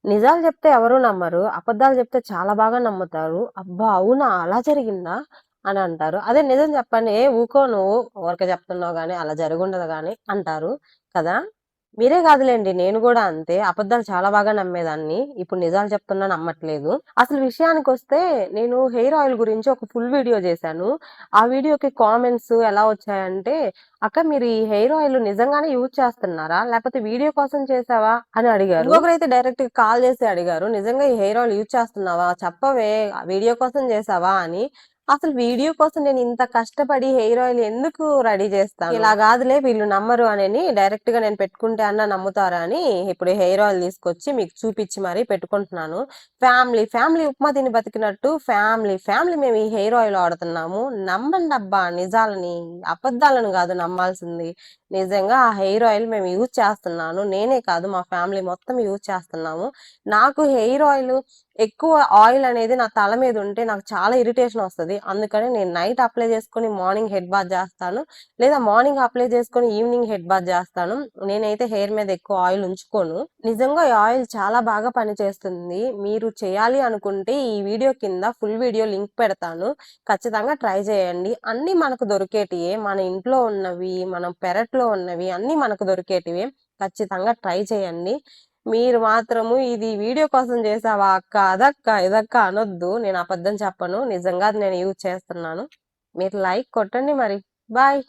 నిజాలు చెప్తే ఎవరు నమ్మరు. అబద్ధాలు చెప్తే చాలా బాగా నమ్ముతారు. అబ్బా! అవునా! అలా జరిగిందా? అని అంటారు. అదే నిజం చెప్పండి, "ఏ ఊకో నువ్వు ఊరకే చెప్తున్నావు గాని అలా జరిగుండదు గాని" అంటారు కదా! మీరే కాదులెండి, నేను గూడా అంతే. అబద్ధాలు చాలా బాగా నమ్మేదాన్ని. ఇప్పుడు నిజాలు చెప్తున్నా నమ్మట్లేదు. అసలు విషయానికొస్తే నేను హెయిర్ ఆయిల్ గురించి ఒక ఫుల్ వీడియో చేశాను. ఆ వీడియోకి కామెంట్స్ ఎలా వచ్చాయంటే, "అక్క మీరు ఈ హెయిర్ ఆయిల్ నిజంగానే యూజ్ చేస్తున్నారా? లేపోతే వీడియో కోసం చేశావా?" అని అడిగారు. ఇంకొకరైతే డైరెక్ట్‌గా కాల్ చేసి అడిగారు, "నిజంగా ఈ హెయిర్ ఆయిల్ యూజ్ చేస్తున్నావా? చెప్పవే వీడియో కోసం చేశావా?" అని. అసలు వీడియో కోసం నేను ఇంత కష్టపడి హెయిర్ ఆయిల్ ఎందుకు రెడీ చేస్తాను? ఇలా గాదులే వీళ్ళు నమ్మరు అనని డైరెక్ట్‌గా నేను పెట్టుకుంటే అన్నా నమ్ముతారా అని ఇప్పుడు హెయిర్ ఆయిల్ తీసుకొచ్చి మీకు చూపిచ్చి మరీ పెట్టుకుంటున్నాను. ఫ్యామిలీ ఉప్మా తిని బతికినట్టు ఫ్యామిలీ మేము ఈ హెయిర్ ఆయిల్ వాడుతున్నాము. నమ్మండబ్బా నిజాలని, అబద్దాలను గాదు నమ్మాల్సింది. నిజంగా ఆ హెయిర్ ఆయిల్ మేము యూజ్ చేస్తున్నాను. నేనే కాదు మా ఫ్యామిలీ మొత్తం యూజ్ చేస్తున్నాము. నాకు హెయిర్ ఆయిల్ ఎక్కువ ఆయిల్ అనేది నా తల మీద ఉంటే నాకు చాలా ఇరిటేషన్ వస్తది. అందుకని నేను నైట్ అప్లై చేసుకొని మార్నింగ్ హెడ్ బాత్ చేస్తాను. లేదా మార్నింగ్ అప్లై చేసుకొని ఈవినింగ్ హెడ్ బాత్ చేస్తాను. నేనైతే హెయిర్ మీద ఎక్కువ ఆయిల్ ఉంచుకోను. నిజంగా ఈ ఆయిల్ చాలా బాగా పనిచేస్తుంది. మీరు చేయాలి అనుకుంటే ఈ వీడియో కింద ఫుల్ వీడియో లింక్ పెడతాను. ఖచ్చితంగా ట్రై చేయండి. అన్నీ మనకు దొరికేటియే. మన ఇంట్లో ఉన్నవి, మనం పెరట్లో ఉన్నవి అన్నీ మనకు దొరికేటివే. ఖచ్చితంగా ట్రై చేయండి. మీరు మాత్రము ఇది వీడియో కోసం చేసావా అక్క, అదక్క, ఇదక్క అనొద్దు. నేను అబద్ధం చెప్పను. నిజంగా అది నేను యూజ్ చేస్తున్నాను. మీరు లైక్ కొట్టండి మరి. బాయ్.